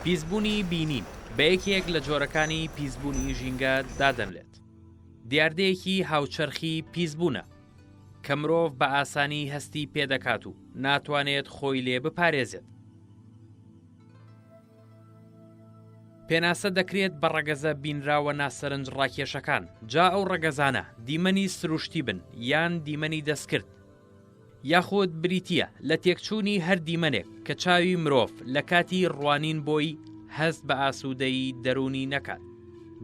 پیسبوونی بینین بە یەکێک لە جۆرەکانی پیسبوونی ژینگە دادەنرێت. دیاردەیەکی هاوچەرخی پیسبوونە کە مرۆڤ بە ئاسانی هەستی پێدەکات و ناتوانێت خۆی لێ بپارێزێت. پێناسە دەکرێت بە ڕەگەزە بینراوە ناسەرنج ڕاکێشەکان، جا ئەو ڕەگەزانە دیمەنی سروشتی بن یان دیمەنی دەستکرد، یاخود بریتیە لە تێکچوونی هەر دیمەنێک کە چاوی مرۆڤ لە کاتی ڕوانین بۆی هەست بە ئاسوودەیی دەرونی نەکات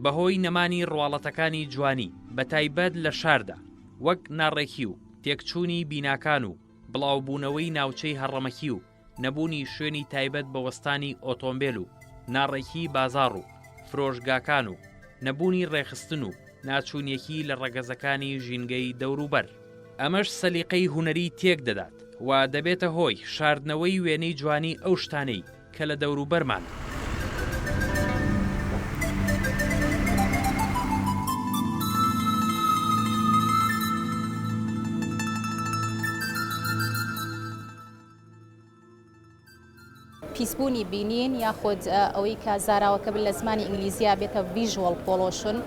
بەهۆی نەمانی ڕواڵەتەکانی جوانی بە تایبەت لە شاردا، وەک ناڕێکی و تێکچوونی بیناکان و بڵاوبوونەوەی ناوچەی هەڕەمەکی و نەبوونی شوێنی تایبەت بە وەستانی ئۆتۆمبیل و ناڕێکی بازاڕ و فرۆشگاکان و نەبوونی ڕێخستن و ناچوونیەکی لە ڕەگەزەکانی ژینگەی دەوروبەر. ئەمەش سەلیقەی هونەری تێک دەدات و دەبێتە هۆی شاردنەوەی وێنەی جوانی ئەو شتانەی کە لە دەوروبەرمان. پیسبوونی بینین یاخود ئەوەی کە زاراوەکە بن لە زمانی ئینگلیزیە بێتە ڤیژوەڵ پۆڵۆشن،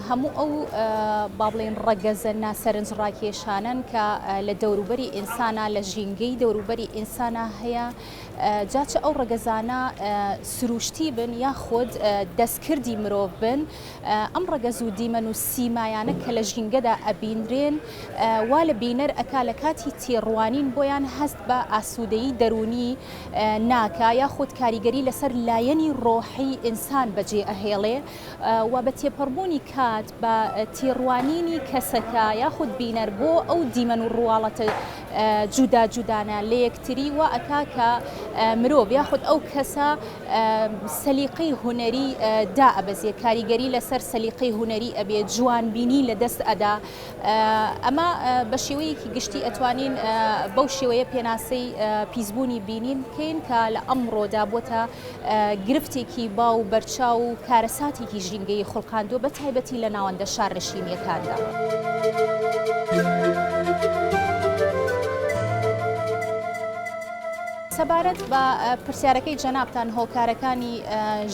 هەموو ئەو با بڵێن ڕەگەزە ناسەرنج ڕاکێشانن کە لە دەوروبەری ئینسانە لە ژینگەی دەوروبەری ئینسانە هەیە، جاچە ئەو ڕەگەزانە سروشتی بن یاخود دەستکردی مرۆڤ بن، ئەم ڕەگەز و دیمەن و سیمایانە کە لە ژینگەدا ئەبینرێن وا لە بینەر ئەکا لە کاتی تێڕوانین بۆیان هەست بە ئاسوودەیی دەرونی ناکە یاخود کاریگەری لەسەر لایەنی ڕۆحی ئینسان بەجێ ئەهێڵێ و بە تێپەڕبوونی کات بە تێڕوانینی کەسەکە یاخود بینەر بۆ ئەو دیمەن و ڕواڵەتە جودا جودانە لە یەکتری و ئەکا کە مرۆڤ یاخود ئەو کەسە سەلیقەی هونەری دا ئەبەزێ، کاریگەری لەسەر سەلیقەی هونەری ئەبێ، جوانبینی لە دەست ئەدا. ئەمە بە شێوەیەکی گشتی ئەتوانین بەو شێوەیە پێناسەی پیسبوونی بینین بکەین کە لە ئەمڕۆدا بۆتە گرفتێکی باو بەرچاو و کارەساتێکی ژینگەی خوڵقاندووە بە تایبەتی لە ناوەندە شارڕەشینیەکاندا. سەبارەت بە پرسیارەکەی جەنابتان هۆکارەکانی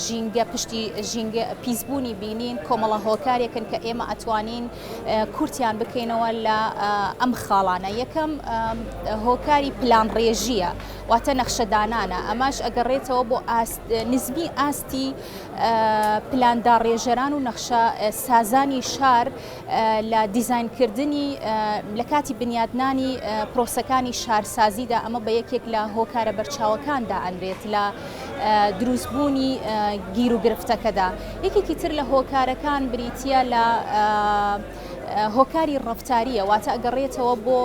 ژینگە پشتی ژینگە پیسبوونی بینین کۆمەڵە هۆکارێکن کە ئێمە ئەتوانین کورتیان بکەینەوە لە ئەم خاڵانە. یەکەم هۆکاری پلان ڕێژیە واتە نەخشەدانانە، ئەماش ئەگەڕێتەوە بۆ نزمی ئاستی پلاندا ڕێژەران و نەخشە سازانی شار لە دیزاینکردنی لە کاتی بنیادنانی پرۆسەکانی شارسازیدا. ئەمە بە یەکێک لە هۆکارە بەرچاوەکاندا ئەنرێت لە دروستبوونی گیر و گرفتەکەدا. یەکێکی تر لە هۆکارەکان بریتیە لە هۆکاری ڕەفتاریە واتە ئەگەڕێتەوە بۆ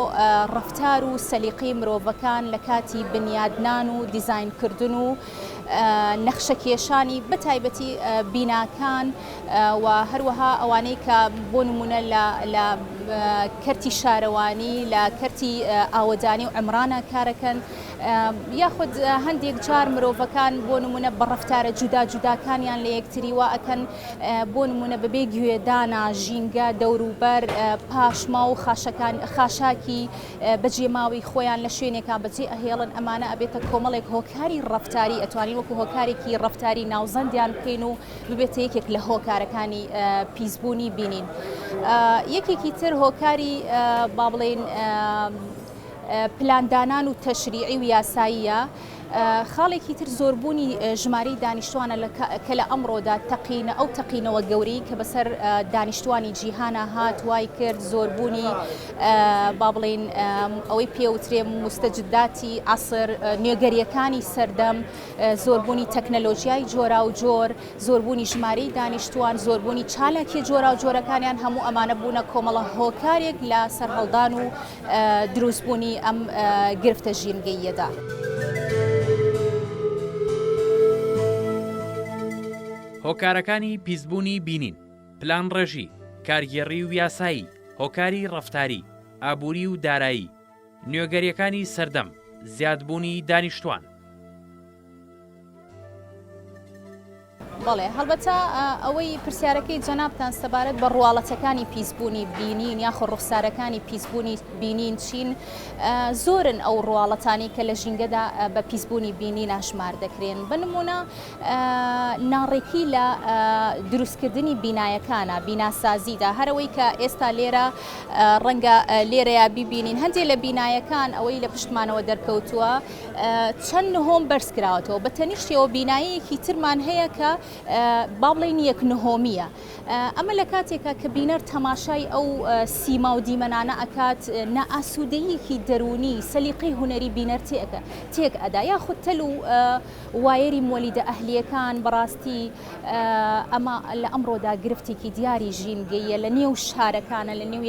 ڕەفتار و سەلیقەی مرۆڤەکان لە کاتی بنیادنان و دیزاینکردن و نەخشەکێشانی بە تایبەتی بیناکان و هەروەها ئەوانەی کە بۆ نمونە لە کەرتی شارەوانی لە کەرتی ئاوەدانی و عمرانە کارەکەن، یاخود هەندێک جار مرۆڤەکان بۆ نمونە بە ڕەفتارە جودا جوداکانیان لە یەکتری وا ئەکەن بۆ نمونە بەبێ گوێدانا ژینگە دەوروبەر پاشما و خاشاکی بەجێماوی خۆیان لە شوێنێکان بەجێ ئەهێڵن. ئەمانە ئەبێتە کۆمەڵێک هۆکاری ڕەفتاری، ئەتوانین وەکو هۆکارێکی ڕەفتاری ناوزەندیان بکەین و ببێتە یەکێک لە هۆکارەکانی پیسبوونی بینین. یەکێکی تر هۆکاری با بڵێن پلاندانان و تەشریعی و یاساییە. خاڵێکی تر زۆربوونی ژمارەی دانیشتوانە کە لە ئەمڕۆدا تەقینە ئەو تەقینەوە گەورەی کە بەسەر دانیشتوانی جیهانە هات وای کرد زۆربوونی با بڵێن ئەوەی پێوترێ مستەجداتی عەسر، نوێگەریەکانی سەردەم، زۆربوونی تەکنەلۆژیای جۆرا و جۆر، زۆربوونی ژمارەی دانیشتوان، زۆربوونی چالاکی جۆرا و جۆرەکانیان هەموو ئەمانە بوونە کۆمەڵە هۆکارێک لە سەرهەڵدان و دروستبوونی ئەم گرفتە ژینگەییەدا. هۆکارەکانی پیسبوونی بینین: پلان ڕێژی، کارگێڕی و یاسایی، هۆکاری ڕەفتاری، ئابووری و دارایی، نوێگەریەکانی سەردەم، زیادبوونی دانیشتوان. بەڵێ هەڵبەتە ئەوەی پرسیارەکەی جەنابتان سەبارەت بە ڕواڵەتەکانی پیسبوونی بینین یاخۆ ڕوخسارەکانی پیسبوونی بینین چین زۆرن ئەو ڕواڵەتانی کە لە ژینگەدا بە پیسبوونی بینی ناشمار دەکرێن بنمونە ناڕێکی لە دروستکردنی بینایەکانە بیناسازیدا هەرەوەی کە ئێستا لێرە ڕەنگە لێرەیە بیبینین هەندێک لە بینایەکان ئەوەی لە پشتمانەوە دەرکەوتووە چەند نهۆم بەرز کراوەتەوە بە تەنیشتەوە بینایەکی ترمان هەیە کە با بڵێن یەک نهۆمیە ئەمە لە کاتێکە کە بینەر تەماشای ئەو سیما و دیمەنانە ئەکات نائاسوودەیەکی دەرونی سەلیقەی هونەری بینەر تێک ئەدا یاخود تەل و وایەری مۆلیدە ئەهلیەکان بەڕاستی ئەمە لە ئەمڕۆدا گرفتێکی دیاری ژینگەیە لە نێو شارەکانە لە نێو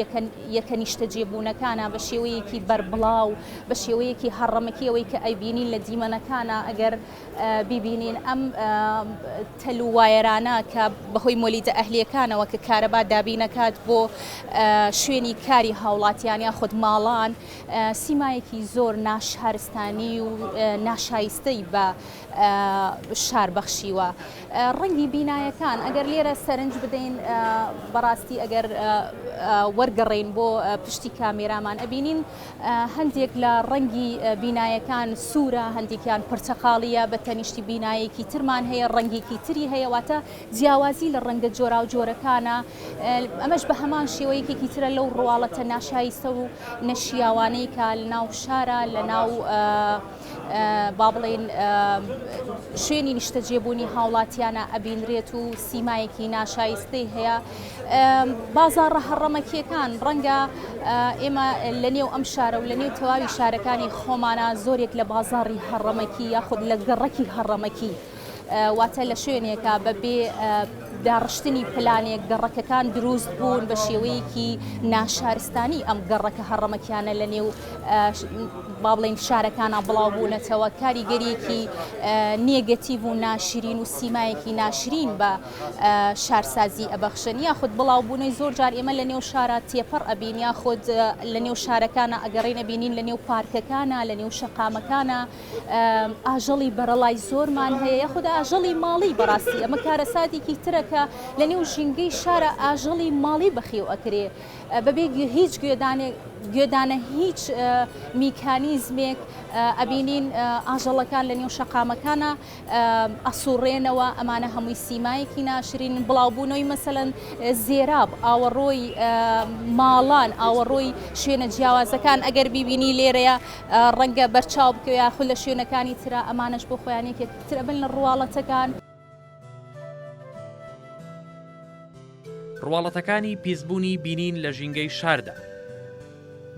یەکە نیشتە جێبوونەکانە بە شێوەیەکی بەربڵاو بە شێوەیەکی هەڕەمەکی ئەوەی کە ئەیبینین لە دیمەنەکانە ئەگەر بیبینین ئەم تەل و وایەرانە کە بەهۆی مۆلیدە ئەهلیەکانەوە کە کارەبا دابینەکات بۆ شوێنی کاری هاوڵاتیان یا خود ماڵان سیمایەکی زۆر ناشارستانی و ناشایستەی بە شار بەخشیوە ڕەنگی بینایەکان ئەگەر لێرە سەرنج بدەین بەڕاستی ئەگەر وەرگەڕین بۆ پشتی کامێرامان ئەبینین هەندێک لە ڕەنگی بینایەکان سوورە هەندێکیان پرتەقاڵیە بە تەنیشتی بینایەکی ترمان هەیە ڕەنگێکی تری هەیە واتە جیاوازی لە ڕەنگە جۆرا و جۆرەکانە ئەمەش بە هەمان شێوەیەکێکی ترە لەو ڕواڵەتە ناشایستە و نەشیاوانەی کە لە ناو شارە لە ناو با بڵێن شوێنی نیشتە جێبوونی هاوڵاتیانە ئەبینرێت و سیمایەکی ناشایستەی هەیە بازاڕە هەڕەمەکیەکان ڕەنگە ئێمە لە نێو ئەم شارە و لە نێو تەواوی شارەکانی خۆمانە زۆرێک لە بازاڕی هەڕەمەکی یاخود لە گەڕەکی هەڕەمەکی واتە لە شوێنێکە بەبێ داڕشتنی پلانێک گەڕەکەکان دروست بوون بە شێوەیەکی ناشارستانی ئەم گەڕەکە هەڕەمەکیانە لە نێو با بڵێن شارەکانە بڵاو بوونەتەوە کاریگەریەکی نێگەتیڤ و ناشرین و سیمایەکی ناشرین بە شارسازی ئەبەخشن یاخود بڵاو بوونەی زۆر جار ئێمە لە نێو شارە تێپەڕ ئەبین یاخود لە نێو شارەکانە ئەگەڕێنە بینین لە نێو پارکەکانە لە نێو شەقامەکانە ئاژەڵی بەرەڵای زۆرمان هەیە یاخود ئاژەڵی ماڵی بەڕاستی ئەمە کارەساتێکی ترە کە لە نێو ژینگەی شارە ئاژەڵی ماڵی بەخێو ئەکرێ بەبێ هیچ گوێدانە هیچ میکانیزمێک ئەبینین ئاژەڵەکان لە نێو شەقامەکانە ئەسوڕێنەوە ئەمانە هەمووی سیمایەکی ناشرین بڵاوبوونەوەی مەسەلەن زێراب ئاوەڕۆی ماڵان ئاوەڕۆی شوێنە جیاوازەکان ئەگەر بیبینی لێرەیە ڕەنگە بەرچاو بکەوە یاخود لە شوێنەکانی ترە ئەمانەش بۆ خۆیانێکێک ترە بن لە ڕواڵەتەکان ڕواڵەتەکانی پیسبوونی بینین لە ژینگەی شاردا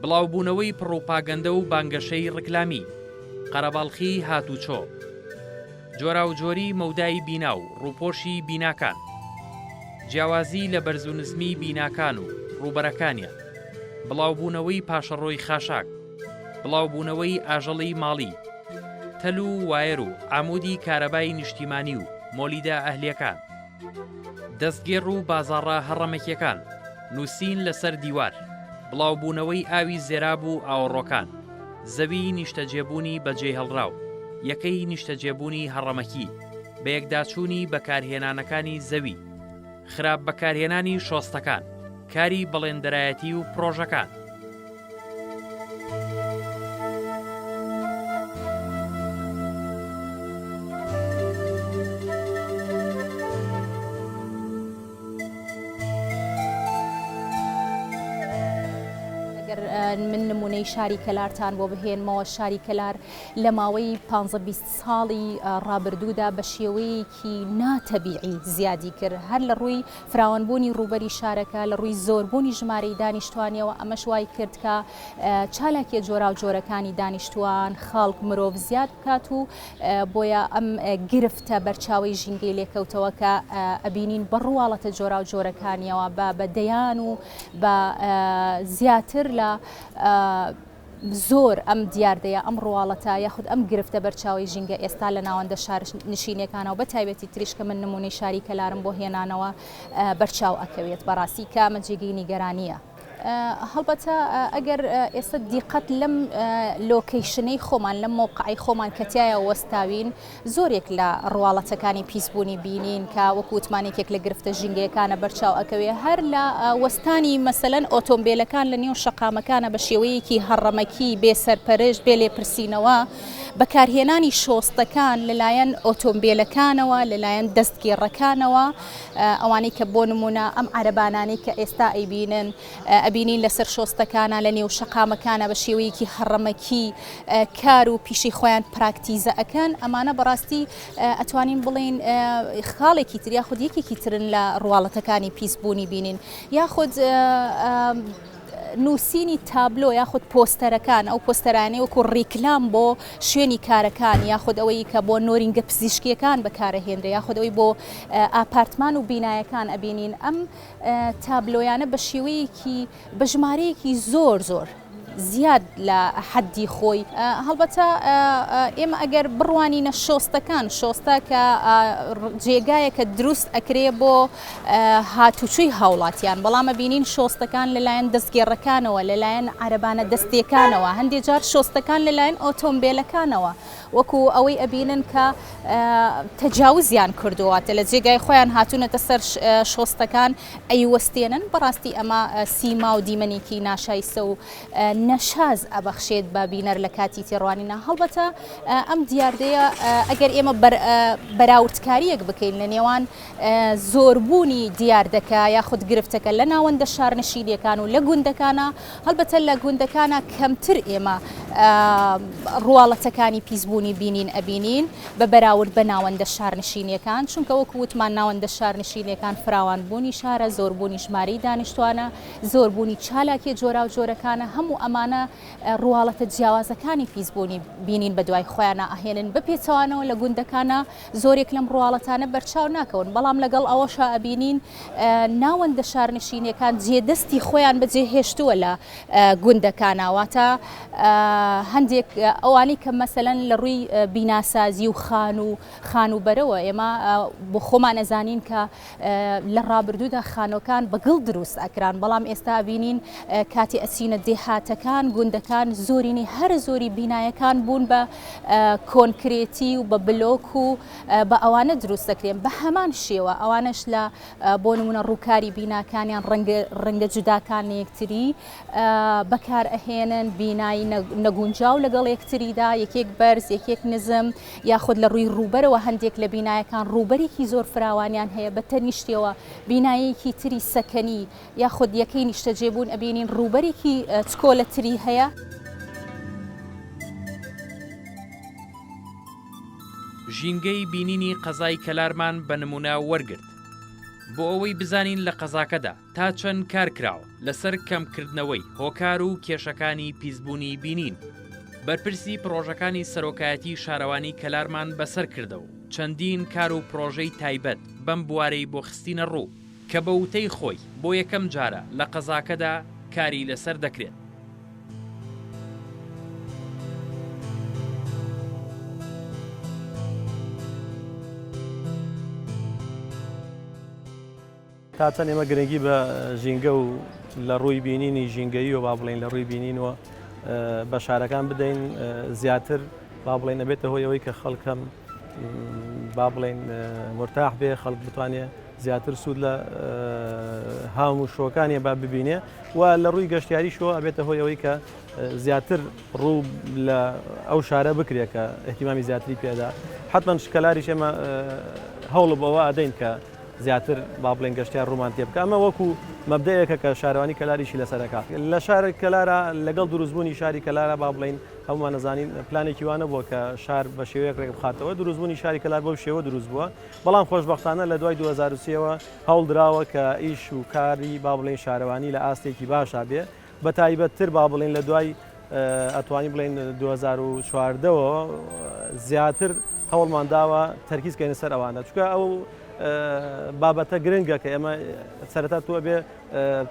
بڵاوبوونەوەی پڕۆپاگەندە و بانگەشەی ڕکلامی قەرەباڵخی هاتوچۆ جۆرا و جۆری مەودای بینا و ڕووپۆشی بیناکان جیاوازی لە بەرز و نزمی بیناکان و ڕووبەرەکانیان بڵاوبوونەوەی پاشەڕۆی خاشاک بڵاوبوونەوەی ئاژەڵی ماڵی تەل و وایر و عامودی کارەبای نیشتیمانی و مۆلیدە ئەهلیەکان دەستگێڕ و بازاڕە هەڕەمەکیەکان نووسین لەسەر دیوار بڵاوبوونەوەی ئاوی زێراب و ئاوەڕۆکان زەوی نیشتەجێبوونی بەجێ هەڵراو یەکەی نیشتەجێبوونی هەڕەمەکی بە یەکداچوونی بەکارهێنانەکانی زەوی خراپ بەکارهێنانی شۆستەکان کاری بەڵێندەرایەتی و پرۆژەکان من نمونەی شاری کەلارتان بۆ بهێنمەوە شاری کەلار لە ماوەی 15-20 ساڵی ڕابردوودا بە شێوەیەکی ناتەبیعی زیادی کرد هەر لە ڕووی فراوانبوونی ڕووبەری شارەکە لە ڕووی زۆربوونی ژمارەی دانیشتوانیەوە ئەمەش وای کرد کە چالاکیە جۆرا و جۆرەکانی دانیشتوان خەڵک مرۆڤ زیاد بکات و بۆیە ئەم گرفتە بەرچاوی ژینگەی لێکەوتەوە کە ئەبینین بە ڕواڵەتە جۆرا و جۆرەکانیەوە بە دەیان و بە زیاتر لە زۆر ئەم دیاردەیە ئەم ڕواڵەتە یاخود ئەم گرفتە بەرچاوی ژینگە ئێستا لە ناوەندە شار نشینەکانەوە بە تایبەتی تریشکە من نمونەی شاری کەلارم بۆ هێنانەوە بەرچاو ئەکەوێت بەڕاستی کە ئەمە جێگەی نیگەرانیە هەڵبەتە ئەگەر ئێستا دیقەت لەم لۆکەیشنەی خۆمان لەم مووقعی خۆمان کەتیایە وەستاوین زۆرێک لە ڕواڵەتەکانی پیسبوونی بینین کە وەکو وتمانێکێک لە گرفتە ژینگەیەکانە بەرچاو ئەکەوێ هەر لە وەستانی مەسەلەن ئۆتۆمبیلەکان لە نێو شەقامەکانە بە شێوەیەکی هەڕەمەکی بێ سەرپەرشت بێ لێپرسینەوە بەکارهێنانی شۆستەکان لەلایەن ئۆتۆمبیلەکانەوە لەلایەن دەستگێڕەکانەوە ئەوانەی کە بۆ نمونە ئەم عەرەبانانەی کە ئێستا ئەبینین لەسەر شۆستەکانە لە نێو شەقامەکانە بە شێوەیەکی هەڕەمەکی کار و پیشی خۆیان پراکتیزە ئەکەن ئەمانە بەڕاستی ئەتوانین بڵین خاڵێکی تر یاخود یەکێکی ترن لە ڕواڵەتەکانی پیسبوونی بینین یاخود نووسینی تابلۆ یاخود پۆستەرەکان ئەو پۆستەرانەی وەکو ڕیکلام بۆ شوێنی کارەکان یاخود ئەوەی کە بۆ نۆرینگە پزیشکیەکان بەکارەهێنرێ یاخود ئەوەی بۆ ئاپارتمان و بینایەکان ئەبینین ئەم تابلۆیانە بە شێوەیەکی بە ژمارەیەکی زۆر زیاد لە حەدی خۆی هەڵبەتە ئێمە ئەگەر بڕوانینە شۆستەکان شۆستە کە جێگایەکە دروست ئەکرێ بۆ هاتوچووی هاوڵاتیان بەڵامە بینین شۆستەکان لەلایەن دەستگێڕەکانەوە لەلایەن عەرەبانە دەستیەکانەوە هەندێک جار شۆستەکان لەلایەن ئۆتۆمبیلەکانەوە وەکو ئەوەی ئەبینن کە تەجاوزیان کردوواتە لە جێگای خۆیان هاتوونەتە سەر شۆستەکان ئەیوەستێنن بەڕاستی ئەمە سیما و دیمەنێکی ناشایستە و نەشاز ئەبەخشێت بە بینەر لە کاتی تێڕوانینە هەڵبەتە ئەم دیاردەیە ئەگەر ئێمە بەراوردکاریەک بکەین لە نێوان زۆربوونی دیاردەکە یاخود گرفتەکە لە ناوەندە شارنشینیەکان و لە گوندەکانە هەڵبەتە لە گوندەکانە کەمتر ئێمە ڕواڵەتەکانی پیسبوونی بینین ئەبینین بە بەراورد بە ناوەندە شارنشینیەکان چونکە وەکو وتمان ناوەندە شارنشینیەکان فراوانبوونی شارە زۆربوونی ژمارەی دانیشتوانە زۆربوونی چالاکی جۆرا و جۆرەکانە هەموو ئەمانە ڕواڵەتە جیاوازەکانی پیسبوونی بینین بە دوای خۆیانە ئەهێنن بپێچەوانەوە لە گوندەکانە زۆرێک لەم ڕواڵەتانە بەرچاو ناکەون بەڵام لەگەڵ ئەوەشە ئەبینین ناوەندە شارنشینیەکان جێدەستی خۆیان بەجێهێشتووە لە گوندەکانەواتە هەندێک ئەوانی کە مەسەلەن لە ڕووی بیناسازی و خانوبەرەوە ئێمە بۆ خۆمان ئەزانین کە لە ڕابردوودا خانۆکان بەگڵ دروست ئەکران بەڵام ئێستا بینین کاتی ئەچینە دێهاتەکان گوندەکان زۆرینی هەر زۆری بینایەکان بوون بە کۆنکرێتی و بە بلۆک و بە ئەوانە دروست دەکرێن بە هەمان شێوە ئەوانش لە بۆ نمونە ڕووکاری بیناکانیان ڕەنگە جوداکان یەکتری بەکار ئەهێنن بینایی نەگونجاو لەگەڵ یەکتریدا یەکێک بەرز یەکێک نزم یاخود لە ڕووی ڕووبەرەوە هەندێک لە بینایەکان ڕووبەرێکی زۆر فراوانیان هەیە بە تەنیشتەوە بینایەکی تری سەکەنی یاخود یەکەی نیشتەجێبوون ئەبینین ڕووبەرێکی چکۆلەتری هەیە. ژینگەی بینینی قەزای کەلارمان بە نمونە وەرگرت بۆ ئەوەی بزانین لە قەزاکەدا تا چەند کار کراوە لەسەر کەمکردنەوەی هۆکار و کێشەکانی پیسبوونی بینین بەرپرسی پرۆژەکانی سەرۆکایەتی شارەوانی کەلارمان بەسەر کردەوە چەندین کار و پرۆژەی تایبەت بەم بوارەی بۆ خستینە ڕوو کە بە وتەی خۆی بۆ یەکەم جارە لە قەزاکەدا کاری لەسەر دەکرێت. تا چەند ئێمە گرنگی بە ژینگە و لە ڕووی بینینی ژینگەیی و با بڵین لە ڕووی بینینەوە بە شارەکان بدەین زیاتر با بڵین ئەبێتە هۆی ئەوەی کە خەڵکەم با بڵین مرتاح بێ خەڵک بتوانێت زیاتر سوود لە هاوم و شۆکانیە با ببینێ و لە ڕووی گەشتیاریشەوە ئەبێتە هۆی ئەوەی کە زیاتر ڕوو لە ئەو شارە بکرێت کە احتیمامی زیاتری پێدا حتمما شکەلاریش ئێمە هەوڵ بەوە ئەدەین کە زیاتر با بڵێن گەشتیار ڕوومان تێ بکە ئەمە وەکو مەبدەیەکە کە شارەوانی کەلاریشی لەسەرەکە لە شارە کەلارە لەگەڵ دروستبوونی شاری کەلارە با بڵین هەمومان نەزانین پلانێکی وانە بووە کە شار بە شێوەیەک ڕێک بخاتەوە دروستبوونی شاری کەلار بۆ شێوە دروست بووە بەڵام خۆشبەختانە لە دوای 2023ەوە هەوڵ دراوە کە ئیش و کاری با بڵێن شارەوانی لە ئاستێکی باشا بێ بە تایبەتتر با بڵێن لە دوای ئەتوانی بڵێن 2014ەوە زیاتر هەوڵمان داوە تەرکیزکەینە سەر ئەوانە چونکە ئەو بابەتە گرنگە کە ئێمە سەرەتا تۆ بێ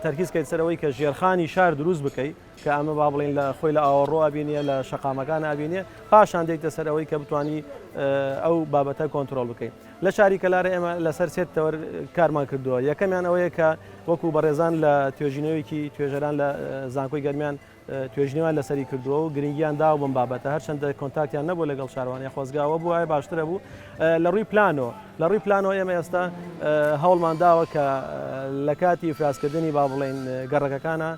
تەرکیزکەیت سەرەوەی کە ژێرخانی شار دروست بکەیت کە ئەمە با بڵێن لە خۆی لە ئاوەڕۆ ئابینە لە شەقامەکان ئابینێ پاشان دێتە سەرەوەی کە بتوانی ئەو بابەتە کۆنتترۆل بکەیت لە شاری کەلارە ئێمە لەسەر سێت تەوەر کارمان کردووە یەکەمیان ئەوەیە کە وەکو بەڕێزان لە توێژینەوەیکی توێژەران لە زانکۆی گەرمیان توێژنیوان لەسەری کردووە و گرنگیان دا و بم بابەتە هەرچەندە کۆنتاکتیان نەبوو لەگەڵ شاروانی خۆزگاوە بوو وایە باشترە بوو لە ڕووی پلانەوە لە ڕووی پلانەوە ئێمە ئێستا هەوڵمان داوە کە لە کاتی فرازکردنی با بڵێن گەڕەکەکانە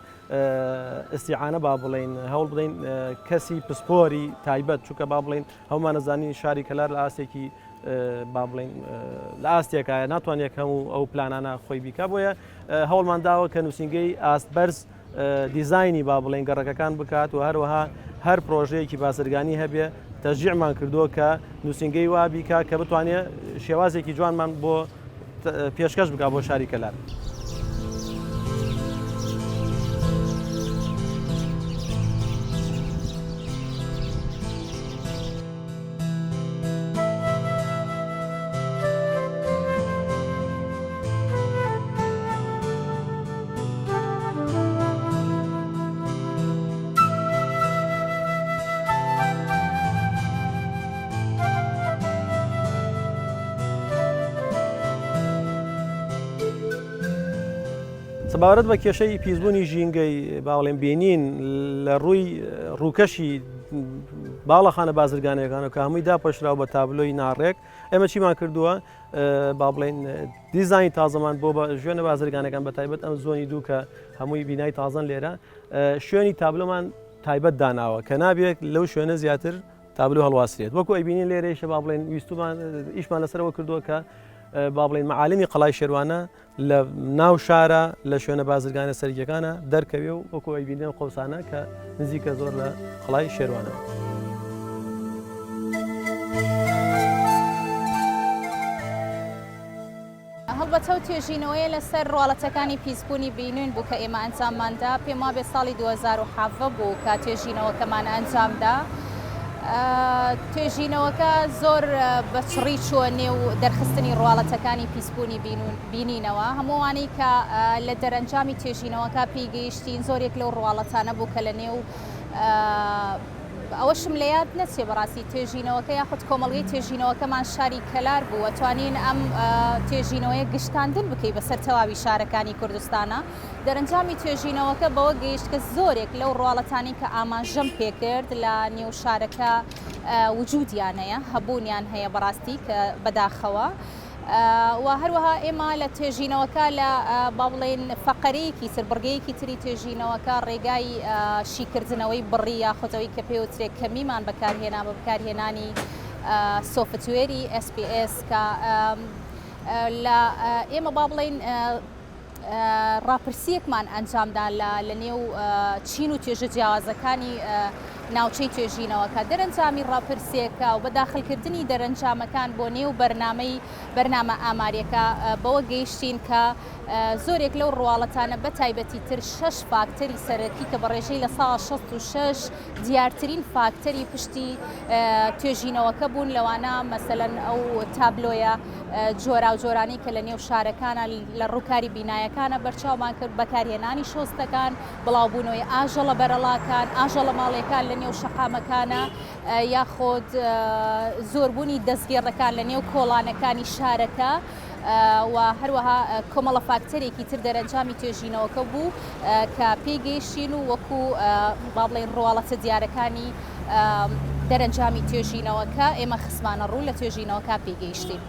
ئستیعانە با بڵێن هەوڵ بدەین کەسی پسپۆری تایبەت چووکە با بڵێن هەمومان نەزانین شاری کەلار لە ئاستێکی با بڵێن لە ئاستێکە ناتوانێت هەموو ئەو پلانانە خۆی بیکە بۆیە هەوڵمان داوە کە نووسنگەی ئاستبەرز دیزایانی با بڵێن گەڕەکەکان بکات و هەروەها هەر پرۆژەیەکی بازرگانی هەبێ تەشجیعمان کردووە کە نووسنگەی وا بیکە کە بتوانێت شێوازێکی جوانمان بۆ پێشکەش بکات بۆ شاری کەلار. سەبارەت بە کێشەی پیسبوونی ژینگەی باوەڵێن بینین لە ڕووی ڕووکەشی باڵەخانە بازرگانیەکانە کە هەمووی داپەشراو بە تابلۆی ناڕێک ئێمە چیمان کردووە با بڵێن دیزانی تازەمان بۆ بە ژوێنە بازرگانەکان بە تایبەت ئەم زۆنی دوو کە هەمووی بینای تازەن لێرە شوێنی تابلۆمان تایبەت داناوە کە نابێت لەو شوێنە زیاتر تابلو هەڵواسرێت وەکو ئەیبینین لێرەیشە با بڵێن ویستومان ئیشمان لەسەرەوە کردووە کە با بڵێن معالمی قەڵای شێروانە لە ناو شارە لە شوێنە بازرگانە سەرکیەکانە دەرکەوێ و وەکو ئەیبینێن قوسانە کە نزیکە زۆر لە قەڵای شێروانە. هەڵبەتە و توێژینەوەی لەسەر ڕواڵەتەکانی پیسبوونی بینوین بوو کە ئێمە ئەنجامماندا پێم وابێ ساڵی 2007 بوو کە توێژینەوەکەمان ئەنجامدا. توێژینەوەکە زۆر بەچڕی چووە نێو دەرخستنی ڕواڵەتەکانی پیسبوونی بینینەوە هەمووانی کە لە دەرەنجامی توێژینەوەکە پێیگەیشتین زۆرێک لەو ڕواڵەتانە بوو کە لە نێو ئەوەشم لە یاد نەچێ بەڕاستی توێژینەوەکە یاخود کۆمەڵگەی توێژینەوەکەمان شاری کەلار بوو ئەتوانین ئەم توێژینەوەیە گشتاندن بکەی بەسەر تەواوی شارەکانی کوردستانە دەرەنجامی توێژینەوەکە بەوە گەیشت کە زۆرێک لەو ڕواڵەتانی کە ئاماژەم پێکرد لە نێو شارەکە وجودیانەیە هەبوونیان هەیە بەڕاستی کە بەداخەوە و هەروەها ئێمە لە توێژینەوەکە لە با بڵێن فەقەرەیەکی سربڕگەیەکی تری توێژینەوەکە ڕێگای شیکردنەوەی بڕی یاخۆتەوەی کە پێوترێک کەمیمان بەکارهێنا بە بەکارهێنانی سۆفتوێری SPS کە لە ئێمە با بڵێن ڕاپرسیەکمان ئەنجامدا لە نێو چین و توێژە جیاوازەکانی ناوچەی توێژینەوەکە دەرەنجامی ڕاپرسیەکە و بەداخلکردنی دەرەنجامەکان بۆ نێو بەرنامە ئاماریەکە بەوە گەیشتین کە زۆرێک لەو ڕواڵەتانە بە تایبەتی تر 6 فاکتەری سەرەکی کە بەڕێژەی لە ساڵ 66 دیارترین فاکتەری پشتی توێژینەوەکە بوون لەوانە مەسەلەن ئەو تابلۆیە جۆرا و جۆرانی کە لە نێو شارەکانە لە ڕووکاری بینایەکانە بەرچاومان کرد بەکارهێنانی شۆستەکان بڵاوبوونەوەی ئاژەڵە بەرەڵاکان ئاژەڵە ماڵیەکان لە نێو شەقامەکانە یاخۆت زۆربوونی دەستگێڕەکان لە نێو کۆڵانەکانی شارەکە و هەروەها کۆمەڵە فاکتەرێکی تر دەرەنجامی توێژینەوەکە بوو کە پێیگەیشتین و وەکو با بڵێن ڕواڵەتە دیارەکانی دەرەنجامی توێژینەوەکە ئێمە خسمانە ڕوو لە توێژینەوەکە پێیگەیشتین.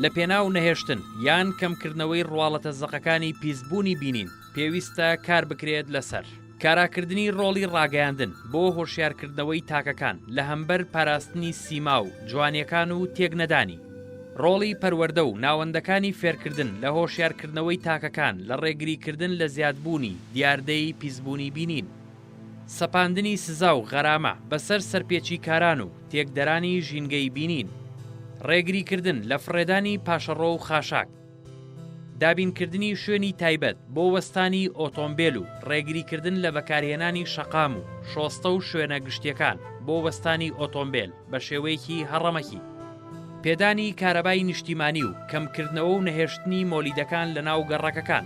لە پێناو نەهێشتن یان کەمکردنەوەی ڕواڵەتە زەقەکانی پیسبوونی بینین پێویستە کار بکرێت لەسەر کاراکردنی ڕۆڵی ڕاگەیاندن بۆ هۆشیارکردنەوەی تاکەکان لە هەمبەر پاراستنی سیما و جوانیەکان و تێکنەدانی ڕۆڵی پەروەردە و ناوەندەکانی فێرکردن لە هۆشیارکردنەوەی تاکەکان لە ڕێگریکردن لە زیادبوونی دیاردەی پیسبوونی بینین سەپاندنی سزا و غەرامە بەسەر سەرپێچی کاران و تێکدەرانی ژینگەی بینین ڕێگریکردن لە فڕێدانی پاشەڕۆ و خاشاک دابینکردنی شوێنی تایبەت بۆ وەستانی ئۆتۆمبیل و ڕێگریکردن لە بەکارهێنانی شەقام و شۆستە و شوێنە گشتیەکان بۆ وەستانی ئۆتۆمبیل بە شێوەیەکی هەڕەمەکی پێدانی کارەبای نیشتیمانی و کەمکردنەوە و نەهێشتنی مۆلیدەکان لە ناو گەڕەکەکان،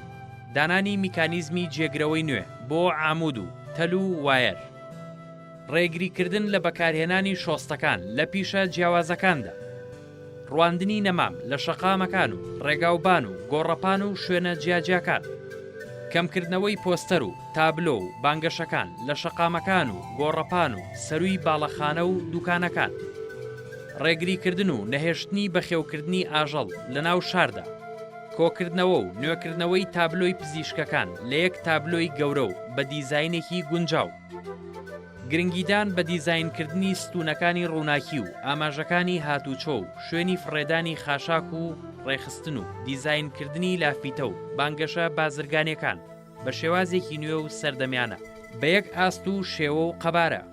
دانانی میکانیزمی جێگرەوەی نوێ بۆ عامود و تەل و وایر، ڕێگریکردن لە بەکارهێنانی شۆستەکان لە پیشە جیاوازەکاندا، ڕواندنی نەمام لە شەقامەکان و ڕێگاوبان و گۆڕەپان و شوێنە جیاجیاکان، کەمکردنەوەی پۆستەر و تابلۆ و بانگەشەکان لە شەقامەکان و گۆڕەپان و سەروی باڵەخانە و دوکانەکان، ڕێگریکردن و نەهێشتنی بەخێوکردنی ئاژەڵ لە ناو شاردا، کۆکردنەوە و نوێکردنەوەی تابلۆی پزیشکەکان لە یەک تابلۆی گەورە و بە دیزاینێکی گونجاو، گرنگیدان بە دیزاینکردنی ستونەکانی ڕووناکی و ئاماژەکانی هاتوچۆ و شوێنی فڕێدانی خاشاک و ڕێخستن و دیزاینکردنی لافیتە و بانگەشە بازرگانیەکان بە شێوازێکی نوێ و سەردەمیانە بە یەک ئاست و شێوە و قەبارە،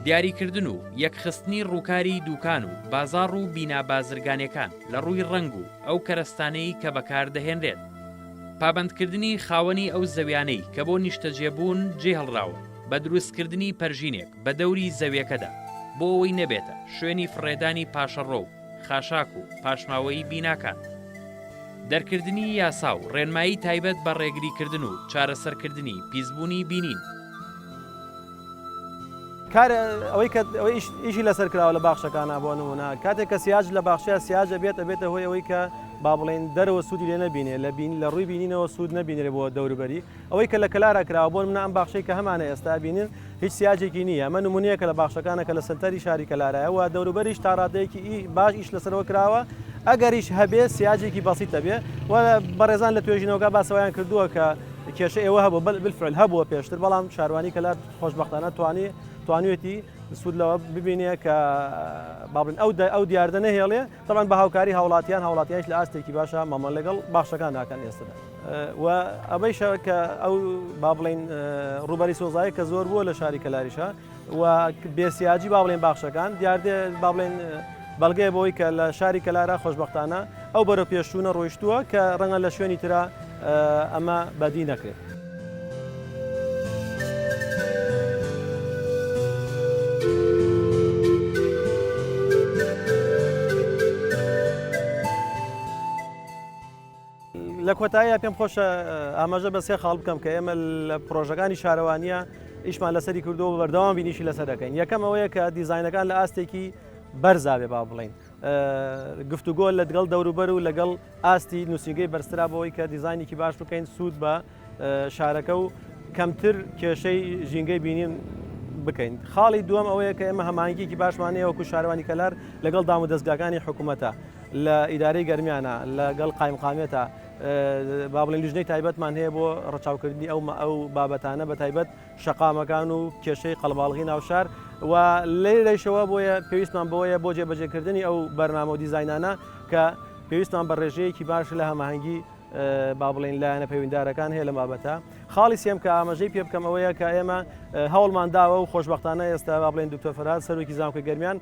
دیاریکردن و یەکخستنی ڕووکاری دوکان و بازاڕ و بینا بازرگانیەکان لە ڕووی ڕنگ و ئەو کەرەستانەی کە بەکاردەهێنرێت، پابەندکردنی خاوەنی ئەو زەویانەی کە بۆ نیشتەجێبوون جێ هەڵراوە بە دروستکردنی پەرژینێک بە دەوری زەویەکەدا بۆ ئەوەی نەبێتە شوێنی فڕێدانی پاشەڕۆ و خاشاک و پاشماوەی بیناکان، دەرکردنی یاسا و ڕێنمایی تایبەت بە ڕێگریکردن و چارەسەرکردنی پیسبوونی بینین. ئەوەی ئیشی لەسەر کراوە لە باخشەکانە بۆ نمونە کاتێک کە سیاج لە باخشەیە سیاجە بێتە هۆی ئەوەی کە با بڵێن دەرەوە سوودی لێ نەبینێ لە ڕووی بینینەوە سوود نەبینێ بۆ دەوروبەری ئەوەی کە لە کەلارە کراوە بۆ منە ئەم باخشەی کە هەمانە ئێستا بینن هیچ سیاجێکی نییە. ئەمە نمونەیەکە لە باخشەکانە کە لە سنتەری شاری کەلارایەوە دەوروبەریش تا ڕادەیەکی باش ئیش لەسەرەوە کراوە ئەگەریش هەبێ سیاجێکی بەسیتە بێ و بەڕێزان لە توێژینەوەکە باسەوەیان کردووە کە کێشە ئێوە هەبوو بالفعل هەبووە پێشتر، بەڵام شاروانی کەلار خۆشبەختانە توانێتی سوود لەوە ببینێ کە بابن ئەو دیاردە نەهێڵێ تەبەن بە هاوکاری هاوڵاتیانش لە ئاستێکی باشە مامان لەگەڵ باخشەکان ناکەن ئێستادا و ئەبەیشە کە ئەو با بڵێن ڕووبەری سۆزایی کە زۆر بووە لە شاری کەلاریشە و بێسیاجی با بڵێن باخشەکان دیاردێ با بڵێن بەڵگەیە بۆی کە لە شاری کەلارە خۆشبەختانە ئەو بەرە پێشوونە ڕۆیشتووە کە ڕەنگە لە شوێنی ترە ئەمە بەدی نەکرێت. لە کۆتاییە پێم خۆشە ئاماژە بە سێ خاڵ بکەم کە ئێمە لە پرۆژەکانی شارەوانیە ئیشمان لەسەری کردو بەردەوام بینیشی لەسەر دەکەین. یەکەم ئەوەیە کە دیزاینەکان لە ئاستێکی بەرزاوێ با بڵێن گفتوگۆ لە دگەڵ دەوروبەر و لەگەڵ ئاستی نووسنگەی بەرزترا بەوەی کە دیزاینێکی باش بکەین سوود بە شارەکە و کەمتر کێشەی ژینگەی بینین بکەین. خاڵی دووەم ئەوەیە کە ئێمە هەمانگیکی باشمانەیە وەکو شارەوانی کەلار لەگەڵ دام و دەستگاکانی حکوومەتە لە ئیدارەی گەرمیانە لەگەڵ قایمقامێتە با بڵێن لیژنەی تایبەتمان هەیە بۆ ڕەچاوکردنی ئەو بابەتانە بە تایبەت شەقامەکان و کێشەی قەڵباڵغی ناوشار و لێرەشەوە بۆیە پێویستمان بەوەیە بۆ جێبەجێکردنی ئەو بەرنامە و دیزاینانە کە پێویستمان بە ڕێژەیەکی باش لە هەماهەنگی با بڵێن لایەنە پەیوەنددارەکان هەیە لە بابەتە. خاڵی سێم کە ئاماژەی پێ بکەم ئەوەیە کە ئێمە هەوڵمان داوە و خۆشبەختانە ئێستا با بڵێن دکتۆر فەرهاد سەرۆکی زانکۆی گەرمیان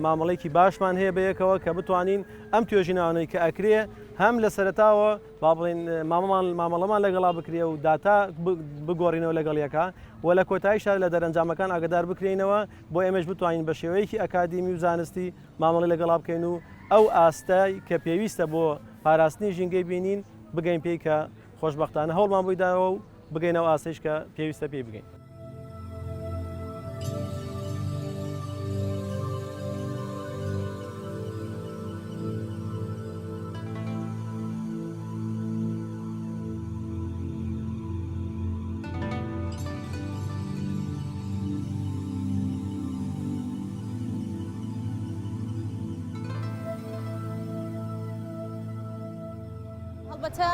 مامەڵەیەکی باشمان هەیە بەیەکەوە کە بتوانین ئەم توێژیناوانەی کە ئەکرێ هەم لە سەرەتاوە با بڵێن مامەڵەمان لەگەڵا بکرێ و داتا بگۆڕینەوە لەگەڵ یەکە و لە کۆتاییشدا لە دەرەنجامەکان ئاگدار بکرێنەوە بۆ ئێمەش بتوانین بە شێوەیەکی ئەکادیمی و زانستی مامەڵی لەگەڵا بکەین و ئەو ئاستای کە پێویستە بۆ پاراستنی ژینگەی بینین بگەین پێی کە خۆشبەختانە هەوڵمان بۆی داوە و بگەینەوە ئاسایش کە پێویستە پێی بگەین. البته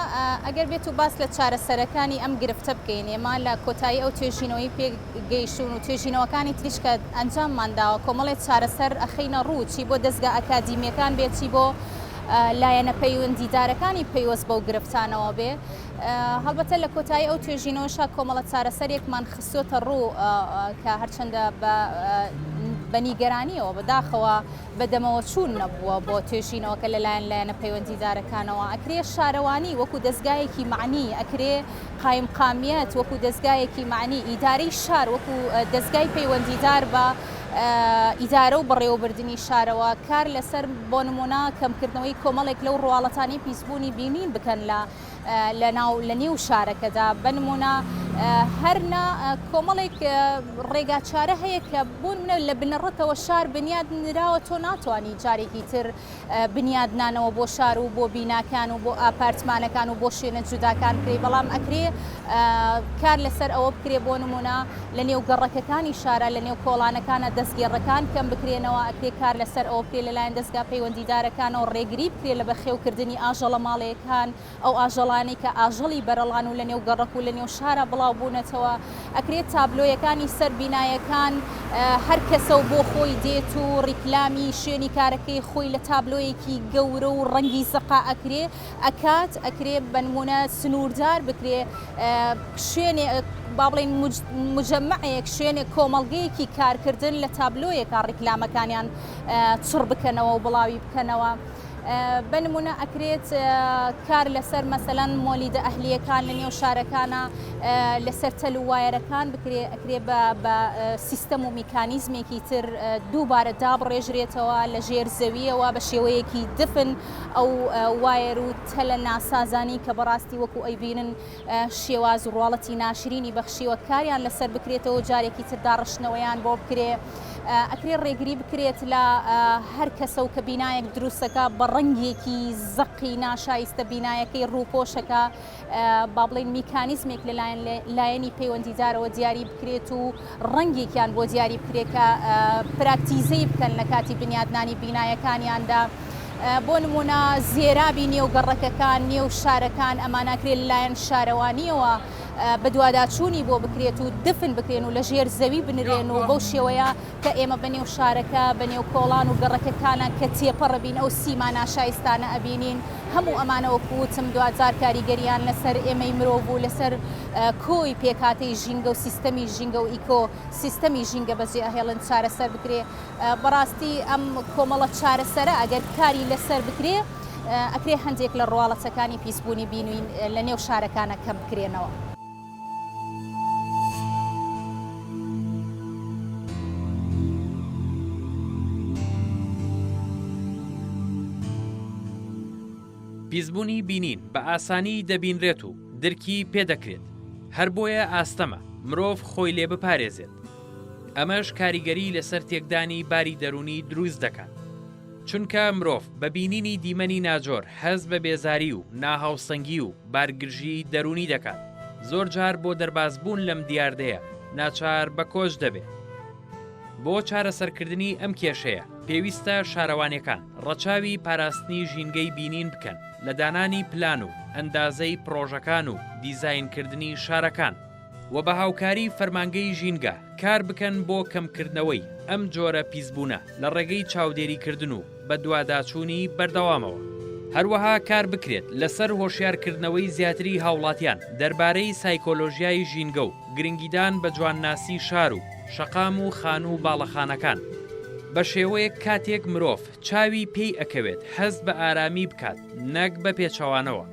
ئەگەر بێت و باس لە چارەسەرەکانی ئەم گرفتە بکەین ئێمە لە کۆتایی ئەو توێژینەوەی پێگەیشتون و توێژینەوەکانی تریش کە ئەنجاممانداوە کۆمەڵێک چارەسەر ئەخینە ڕوو چی بۆ دەستگا ئەکادیمیەکان بێت چی بۆ لایەنە پەیوەندیدارەکانی پێوەست بەو گرفتانەوە بێ. هەڵبەتە لە کۆتایی ئەو توێژینەوەشە کۆمەڵە چارەسەرێکمان خستۆتە ڕوو کە هەرچەندە بە نیگەرانیەوە بەداخەوە بەدەمەوە چوون نەبووە بۆ توێژینەوەکە لەلایەن لایەنە پەیوەندیدارەکانەوە ئەکرێ شارەوانی وەکو دەستگایەکی معنی ئەکرێ قایمقامیەت وەکو دەستگایەکی معنی ئیدارەی شار وەکو دەستگای پەیوەندیدار بە ئیدارە و بەڕێوەبردننی شارەوە کار لەسەر بۆ نمونە کەمکردنەوەی کۆمەڵێک لەو ڕواڵەتانی پیسبوونی بینین بکەن لە نێو شارەکەدا بنمونە هەرنا کۆمەڵێک ڕێگا چارە هەیە کە بوون منە لە بنەڕەتەوە شار بنیاد نراوە تۆ ناتوانانی جارێکی تر بنیادنانەوە بۆ شار و بۆ بیناکان و بۆ ئاپارتمانەکان و بۆ شوێنە جوداکان کرێ بەڵام ئەکرێ کار لەسەر ئەوە بکرێ بۆ نمونە لە نێو گەڕەکەکانی شارە لە نێو کۆڵانەکانە دەستگێڕەکان کەم بکرێنەوە ئەکرێ کار لەسەر ئەوە بکرێ لەلایەن دەستگا پەیوەندیدارەکانەوە ڕێگری بکرێ لە بەخێوکردنی ئاژەڵە ماڵەیەکان ئەو ئاژەڵانی کە ئاژەڵی بەرەڵان و لە نێو گەڕەک و لە نێو شارە بڵاو بوونەتەوە ئەکرێت تابلۆیەکانی سەر بینایەکان هەر کەسە و بۆ خۆی دێت و ڕیکلامی شوێنی کارەکەی خۆی لە تابلۆیەکی گەورە و ڕەنگی زەقا ئەکرێ ئەکرێ بنمونە سنووردار بکرێ شوێنێ با بڵێن مجەمەعەیەک شوێنێک کۆمەڵگەیەکی کارکردن لە تابلۆیەکە ڕیکلامەکانیان چڕ بکەنەوە و بڵاوی بکەنەوە. بنمونە ئەکرێت کار لەسەر مەسەلەن مۆلیدە ئەهلیەکان لە نێو شارەکانە لەسەر تەلووایەرەکان بکرێ ئەکرێ بە سیستەم و میکانیزمێکی تر دووبارە دابڕێژرێتەوە لە ژێر زەویەوە بە شێوەیەکی دفن ئەو وایر و تەلە ناسازانی کە بەڕاستی وەکو ئەیبینن شێواز و ڕواڵەتی ناشرینی بەخشیوە کاریان لەسەر بکرێتەوە جارێکی تر داڕشتنەوەیان بۆ بکرێ ئەکرێ ڕێگری بکرێت لە هەر کەسە و کە بینایەک دروستەکە بە ڕەنگێکی زەقی ناشایستە بینایەکەی ڕووپۆشەکە با بڵێن میکانیزمێک لایەنی پەیوەندیدارەوە دیاری بکرێت و ڕەنگێکیان بۆ دیاری بکرێت کە پراکتیزەی بکەن لە کاتی بنیادنانی بینایەکانیاندا. بۆ نمونە زێرابی نێو گەڕەکەکان نێو شارەکان ئەمانەکرێت لایەن شارەوانیەوە بە دوواداچوونی بۆ بکرێت و دفن بکرێن و لە ژێر زەوی بنرێن و بەو شێوەیە کە ئێمە بەنێو شارەکە بەنێو کۆڵان و گەڕەکەکانە کە تێپەڕەبین ئەو سیما ناشایستانە ئەبینین هەموو ئەمانەوە کووتم دوجار کاریگەریان لەسەر ئێمەی مرۆڤ و لەسەر کۆی پێکاتەی ژینگە و سیستەمی ژینگە و ئیکۆ سیستەمی ژینگە بەجێ ئەهێڵن چارەسەر بکرێ. بەڕاستی ئەم کۆمەڵە چارەسەرە ئەگەر کاری لەسەر بکرێ ئەکرێ هەندێک لە ڕواڵەتەکانی پیسبوونی بینوین لە نێو شارەکانە کەم بکرێنەوە. پیسبوونی بینین بە ئاسانی دەبینرێت و درکی پێدەکرێت هەر بۆیە ئاستەمە مرۆڤ خۆی لێ بپارێزێت. ئەمەش کاریگەری لەسەر تێکدانی باری دەرونی دروست دەکات چونکە مرۆڤ بە بینینی دیمەنی ناجۆر هەز بە بێزاری و ناهاوسەنگی و بارگرژی دەرونی دەکات. زۆر جار بۆ دەربازبوون لەم دیاردەیە ناچار بە کۆش دەبێت. بۆ چارەسەرکردنی ئەم کێشەیە پێویستە شارەوانیەکان ڕەچاوی پاراستنی ژینگەی بینین بکەن لە دانانی پلان و ئەندازەی پرۆژەکان و دیزاینکردنی شارەکان و بە هاوکاری فەرمانگەی ژینگە کار بکەن بۆ کەمکردنەوەی ئەم جۆرە پیسبوونە لە ڕێگەی چاودێریکردن و بە دوواداچوونی بەردەوامەوە. هەروەها کار بکرێت لەسەر هۆشیارکردنەوەی زیاتری هاوڵاتیان دەربارەی سایکۆلۆژیای ژینگە و گرنگیدان بە جوانناسی شار و شەقام و خان و باڵەخانەکان بە شێوەیەک کاتێک مرۆڤ چاوی پێی ئەکەوێت هەست بە ئارامی بکات نەک بە پێچەوانەوە.